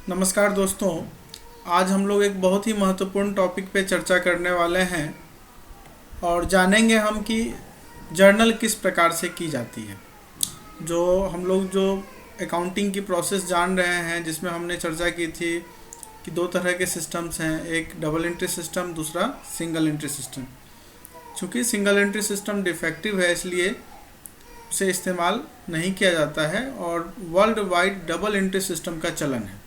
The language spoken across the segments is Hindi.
नमस्कार दोस्तों। आज हम लोग एक बहुत ही महत्वपूर्ण टॉपिक पे चर्चा करने वाले हैं और जानेंगे हम कि जर्नल किस प्रकार से की जाती है। जो हम लोग जो अकाउंटिंग की प्रोसेस जान रहे हैं, जिसमें हमने चर्चा की थी कि दो तरह के सिस्टम्स हैं, एक डबल एंट्री सिस्टम, दूसरा सिंगल एंट्री सिस्टम। चूँकि सिंगल एंट्री सिस्टम डिफेक्टिव है, इसलिए उसे इस्तेमाल नहीं किया जाता है और world wide double entry system का चलन है।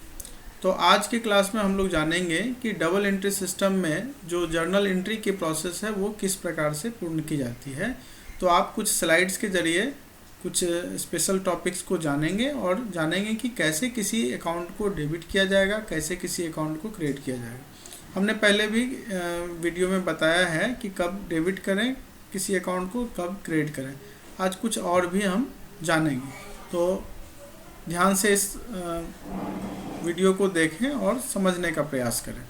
तो आज की क्लास में हम लोग जानेंगे कि डबल एंट्री सिस्टम में जो जर्नल एंट्री की प्रोसेस है वो किस प्रकार से पूर्ण की जाती है। तो आप कुछ स्लाइड्स के ज़रिए कुछ स्पेशल टॉपिक्स को जानेंगे और जानेंगे कि कैसे किसी अकाउंट को डेबिट किया जाएगा, कैसे किसी अकाउंट को क्रेडिट किया जाएगा। हमने पहले भी वीडियो में बताया है कि कब डेबिट करें किसी अकाउंट को, कब क्रेडिट करें। आज कुछ और भी हम जानेंगे, तो ध्यान से इस वीडियो को देखें और समझने का प्रयास करें।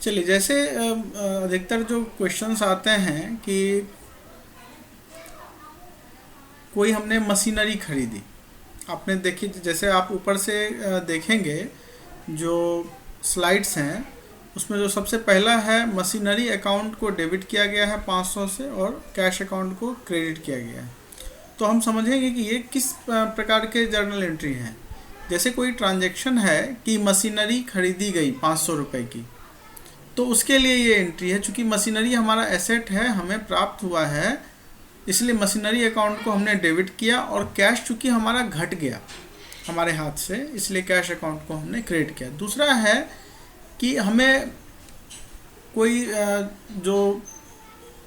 चलिए, जैसे अधिकतर जो क्वेश्चंस आते हैं कि कोई हमने मशीनरी खरीदी, आपने देखी, जैसे आप ऊपर से देखेंगे जो स्लाइड्स हैं उसमें जो सबसे पहला है मशीनरी अकाउंट को डेबिट किया गया है 500 से और कैश अकाउंट को क्रेडिट किया गया है। तो हम समझेंगे कि ये किस प्रकार के जर्नल एंट्री हैं। जैसे कोई ट्रांजैक्शन है कि मशीनरी खरीदी गई 500 रुपये की, तो उसके लिए ये एंट्री है। चूँकि मशीनरी हमारा एसेट है, हमें प्राप्त हुआ है, इसलिए मशीनरी अकाउंट को हमने डेबिट किया। और कैश चूँकि हमारा घट गया हमारे हाथ से, इसलिए कैश अकाउंट को हमने क्रेडिट किया। दूसरा है कि हमें कोई जो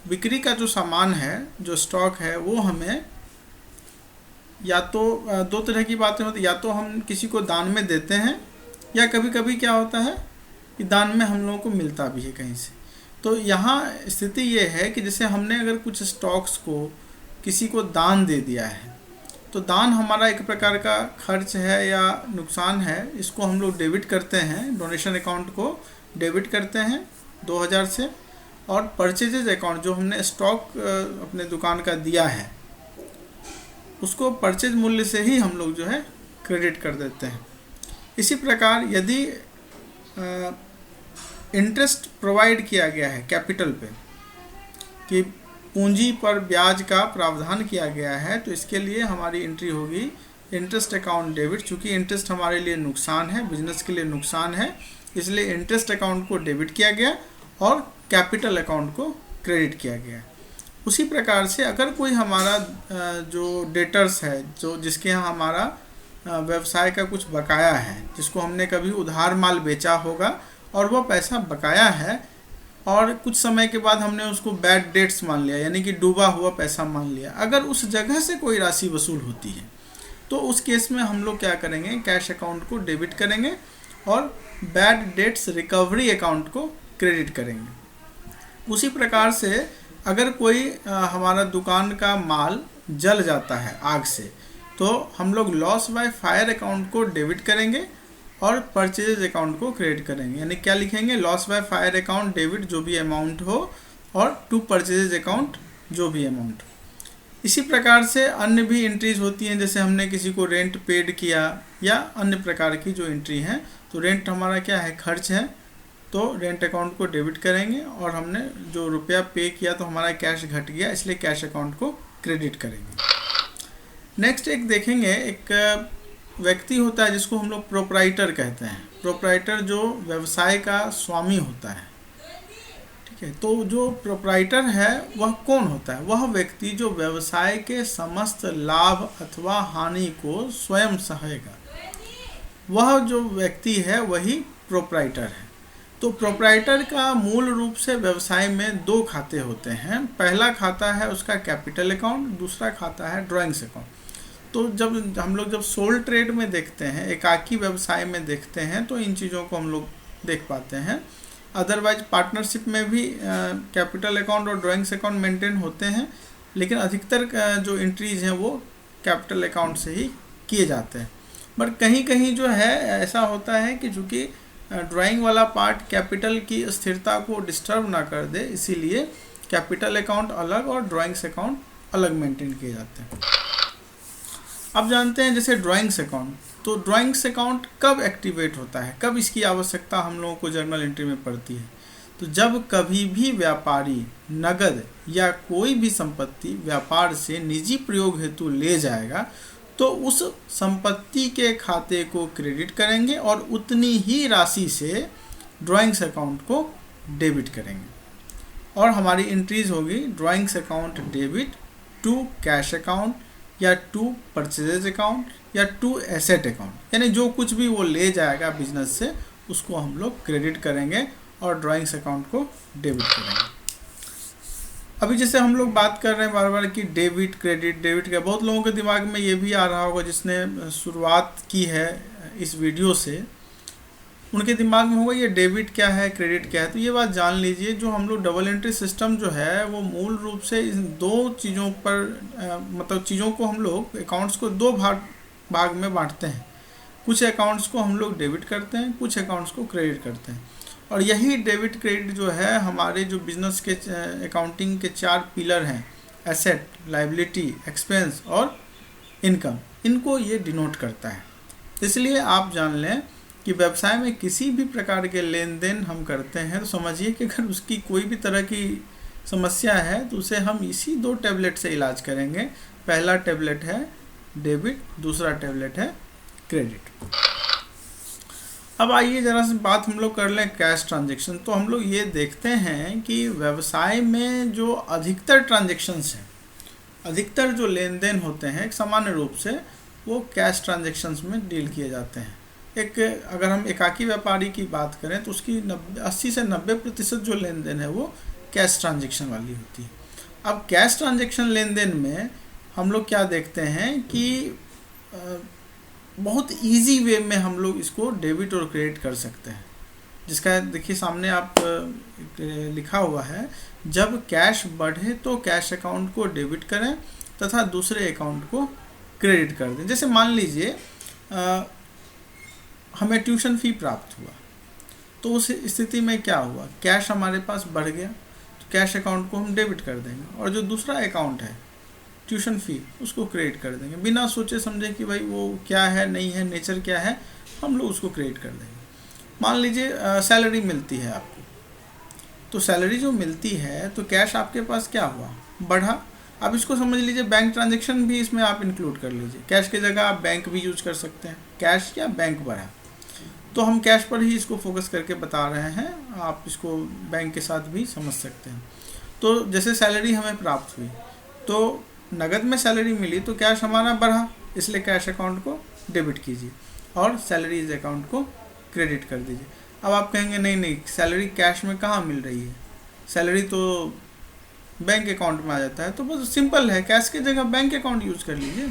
बिक्री का जो सामान है, जो स्टॉक है, वो हमें या तो दो तरह की बातें होती, या तो हम किसी को दान में देते हैं, या कभी कभी क्या होता है कि दान में हम लोगों को मिलता भी है कहीं से। तो यहाँ स्थिति ये है कि जैसे हमने अगर कुछ स्टॉक्स को किसी को दान दे दिया है, तो दान हमारा एक प्रकार का खर्च है या नुकसान है, इसको हम लोग डेबिट करते हैं, डोनेशन अकाउंट को डेबिट करते हैं 2000 से। और परचेजेज अकाउंट, जो हमने स्टॉक अपने दुकान का दिया है, उसको परचेज मूल्य से ही हम लोग जो है क्रेडिट कर देते हैं। इसी प्रकार यदि इंटरेस्ट प्रोवाइड किया गया है कैपिटल पे, कि पूंजी पर ब्याज का प्रावधान किया गया है, तो इसके लिए हमारी एंट्री होगी इंटरेस्ट अकाउंट डेबिट। चूँकि इंटरेस्ट हमारे लिए नुकसान है, बिजनेस के लिए नुकसान है, इसलिए इंटरेस्ट अकाउंट को डेबिट किया गया और कैपिटल अकाउंट को क्रेडिट किया गया। उसी प्रकार से अगर कोई हमारा जो डेटर्स है, जो जिसके यहाँ हमारा व्यवसाय का कुछ बकाया है, जिसको हमने कभी उधार माल बेचा होगा और वह पैसा बकाया है, और कुछ समय के बाद हमने उसको बैड डेट्स मान लिया, यानी कि डूबा हुआ पैसा मान लिया, अगर उस जगह से कोई राशि वसूल होती है, तो उस केस में हम लोग क्या करेंगे, कैश अकाउंट को डेबिट करेंगे और बैड डेट्स रिकवरी अकाउंट को क्रेडिट करेंगे। उसी प्रकार से अगर कोई हमारा दुकान का माल जल जाता है आग से, तो हम लोग लॉस बाय फायर अकाउंट को डेबिट करेंगे और परचेज अकाउंट को क्रेडिट करेंगे। यानी क्या लिखेंगे, loss by fire account debit जो भी अमाउंट हो, और टू परचेज अकाउंट जो भी अमाउंट हो। इसी प्रकार से अन्य भी एंट्रीज होती हैं, जैसे हमने किसी को रेंट पेड किया या अन्य प्रकार की जो एंट्री हैं। तो रेंट हमारा क्या है, खर्च है, तो रेंट अकाउंट को डेबिट करेंगे, और हमने जो रुपया पे किया तो हमारा कैश घट गया, इसलिए कैश अकाउंट को क्रेडिट करेंगे। नेक्स्ट एक देखेंगे, एक व्यक्ति होता है जिसको हम लोग प्रोप्राइटर कहते हैं। प्रोप्राइटर जो व्यवसाय का स्वामी होता है, ठीक है। तो जो प्रोप्राइटर है वह कौन होता है, वह व्यक्ति जो व्यवसाय के समस्त लाभ अथवा हानि को स्वयं सहेगा, वह जो व्यक्ति है वही प्रोप्राइटर है। तो प्रोप्राइटर का मूल रूप से व्यवसाय में दो खाते होते हैं। पहला खाता है उसका कैपिटल अकाउंट, दूसरा खाता है ड्राइंग्स अकाउंट। तो जब हम लोग सोल ट्रेड में देखते हैं, एकाकी व्यवसाय में देखते हैं, तो इन चीज़ों को हम लोग देख पाते हैं। अदरवाइज पार्टनरशिप में भी कैपिटल अकाउंट और ड्राइंग्स अकाउंट मेंटेन होते हैं, लेकिन अधिकतर जो एंट्रीज हैं वो कैपिटल अकाउंट से ही किए जाते हैं। बट कहीं कहीं जो है ऐसा होता है कि चूँकि ड्राइंग वाला पार्ट कैपिटल की स्थिरता को डिस्टर्ब ना कर दे, इसीलिए कैपिटल अकाउंट अलग और ड्राइंग्स अकाउंट अलग मेंटेन किए जाते हैं। अब जानते हैं जैसे ड्राइंग्स अकाउंट, तो ड्राइंग्स अकाउंट कब एक्टिवेट होता है, कब इसकी आवश्यकता हम लोगों को जर्नल एंट्री में पड़ती है। तो जब कभी भी व्यापारी नगद या कोई भी संपत्ति व्यापार से निजी प्रयोग हेतु ले जाएगा तो उस संपत्ति के खाते को क्रेडिट करेंगे और उतनी ही राशि से ड्राइंग्स अकाउंट को डेबिट करेंगे और हमारी एंट्रीज होगी drawings account debit to cash account या टू परचेज अकाउंट या टू एसेट अकाउंट, यानी जो कुछ भी वो ले जाएगा बिजनेस से उसको हम लोग क्रेडिट करेंगे और ड्राइंग्स अकाउंट को डेबिट करेंगे। अभी जैसे हम लोग बात कर रहे हैं बार बार कि डेबिट क्रेडिट का, बहुत लोगों के दिमाग में ये भी आ रहा होगा जिसने शुरुआत की है इस वीडियो से, उनके दिमाग में होगा ये डेबिट क्या है क्रेडिट क्या है। तो ये बात जान लीजिए, जो हम लोग डबल एंट्री सिस्टम जो है वो मूल रूप से इन दो चीज़ों पर मतलब चीज़ों को हम लोग अकाउंट्स को दो भाग में बांटते हैं। कुछ अकाउंट्स को हम लोग डेबिट करते हैं, कुछ अकाउंट्स को क्रेडिट करते हैं, और यही डेबिट क्रेडिट जो है हमारे जो बिजनेस के अकाउंटिंग के 4 पिलर हैं, एसेट, लायबिलिटी, एक्सपेंस और इनकम, इनको ये डिनोट करता है। इसलिए आप जान लें कि व्यवसाय में किसी भी प्रकार के लेन देन हम करते हैं तो समझिए कि अगर उसकी कोई भी तरह की समस्या है तो उसे हम इसी 2 टैबलेट से इलाज करेंगे। पहला टैबलेट है डेबिट, दूसरा टैबलेट है क्रेडिट। अब आइए जरा सी बात हम लोग कर लें कैश ट्रांजैक्शन। तो हम लोग ये देखते हैं कि व्यवसाय में जो अधिकतर ट्रांजैक्शंस हैं, अधिकतर जो लेन देन होते हैं सामान्य रूप से वो कैश ट्रांजैक्शंस में डील किए जाते हैं। अगर हम एकाकी व्यापारी की बात करें तो उसकी 80 से 90% जो लेन देन है वो कैश ट्रांजैक्शन वाली होती है। अब कैश ट्रांजैक्शन लेन देन में हम लोग क्या देखते हैं कि बहुत इजी वे में हम लोग इसको डेबिट और क्रेडिट कर सकते हैं, जिसका देखिए सामने आप लिखा हुआ है, जब कैश बढ़े तो कैश अकाउंट को डेबिट करें तथा दूसरे अकाउंट को क्रेडिट कर दें। जैसे मान लीजिए हमें ट्यूशन फ़ी प्राप्त हुआ, तो उस स्थिति में क्या हुआ, कैश हमारे पास बढ़ गया तो कैश अकाउंट को हम डेबिट कर देंगे और जो दूसरा अकाउंट है ट्यूशन फ़ी उसको क्रेडिट कर देंगे, बिना सोचे समझे कि भाई वो क्या है नहीं है, नेचर क्या है, हम लोग उसको क्रेडिट कर देंगे। मान लीजिए सैलरी मिलती है आपको, तो सैलरी जो मिलती है तो कैश आपके पास क्या हुआ, बढ़ा। अब इसको समझ लीजिए बैंक ट्रांजैक्शन भी इसमें आप इंक्लूड कर लीजिए, कैश की जगह आप बैंक भी यूज कर सकते हैं, कैश या बैंक बढ़ा। तो हम कैश पर ही इसको फोकस करके बता रहे हैं, आप इसको बैंक के साथ भी समझ सकते हैं। तो जैसे सैलरी हमें प्राप्त हुई तो नगद में सैलरी मिली तो कैश हमारा बढ़ा, इसलिए कैश अकाउंट को डेबिट कीजिए और सैलरीज अकाउंट को क्रेडिट कर दीजिए। अब आप कहेंगे नहीं सैलरी कैश में कहाँ मिल रही है, सैलरी तो बैंक अकाउंट में आ जाता है। तो बस सिंपल है, कैश की जगह बैंक अकाउंट यूज़ कर लीजिए।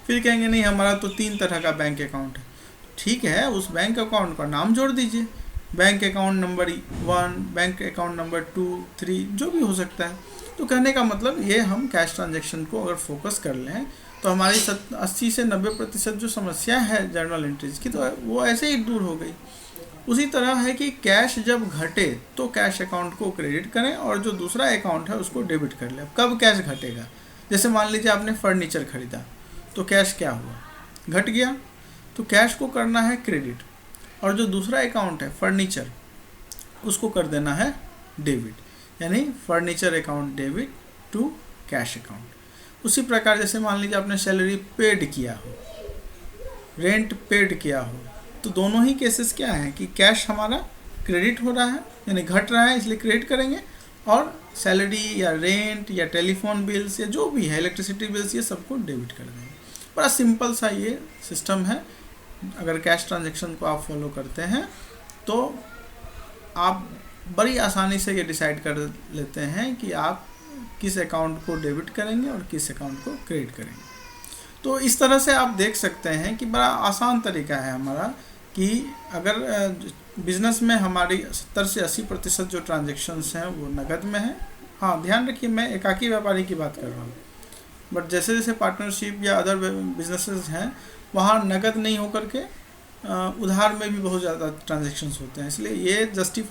फिर कहेंगे नहीं हमारा तो 3 तरह का बैंक अकाउंट है, ठीक है, उस बैंक अकाउंट का नाम जोड़ दीजिए, bank account number 1, bank account number 2, 3, जो भी हो सकता है। तो कहने का मतलब ये हम कैश ट्रांजैक्शन को अगर फोकस कर लें तो हमारी 80 से 90% जो समस्या है जर्नल एंट्रीज की तो वो ऐसे ही दूर हो गई। उसी तरह है कि कैश जब घटे तो कैश अकाउंट को क्रेडिट करें और जो दूसरा अकाउंट है उसको डेबिट कर लें। कब कैश घटेगा, जैसे मान लीजिए आपने फर्नीचर खरीदा तो कैश क्या हुआ, घट गया, तो कैश को करना है क्रेडिट और जो दूसरा अकाउंट है फर्नीचर उसको कर देना है डेबिट, यानी furniture account debit to cash account. उसी प्रकार जैसे मान लीजिए आपने सैलरी पेड किया हो, रेंट पेड किया हो, तो दोनों ही केसेस क्या है कि कैश हमारा क्रेडिट हो रहा है यानी घट रहा है इसलिए क्रेडिट करेंगे, और सैलरी या रेंट या टेलीफोन बिल्स या जो भी है इलेक्ट्रिसिटी बिल्स ये सबको डेबिट कर देंगे। बड़ा सिंपल सा ये सिस्टम है। अगर कैश ट्रांजैक्शन को आप फॉलो करते हैं तो आप बड़ी आसानी से ये डिसाइड कर लेते हैं कि आप किस अकाउंट को डेबिट करेंगे और किस अकाउंट को क्रेडिट करेंगे। तो इस तरह से आप देख सकते हैं कि बड़ा आसान तरीका है हमारा कि अगर बिज़नेस में हमारी 70 से 80% जो ट्रांजैक्शंस हैं वो नगद में है। हाँ, ध्यान रखिए मैं एकाकी व्यापारी की बात कर रहा हूँ, बट जैसे जैसे पार्टनरशिप या अदर बिजनेसेस हैं वहाँ नगद नहीं होकर के उधार में भी बहुत ज़्यादा ट्रांजैक्शंस होते हैं, इसलिए ये जस्टिफाई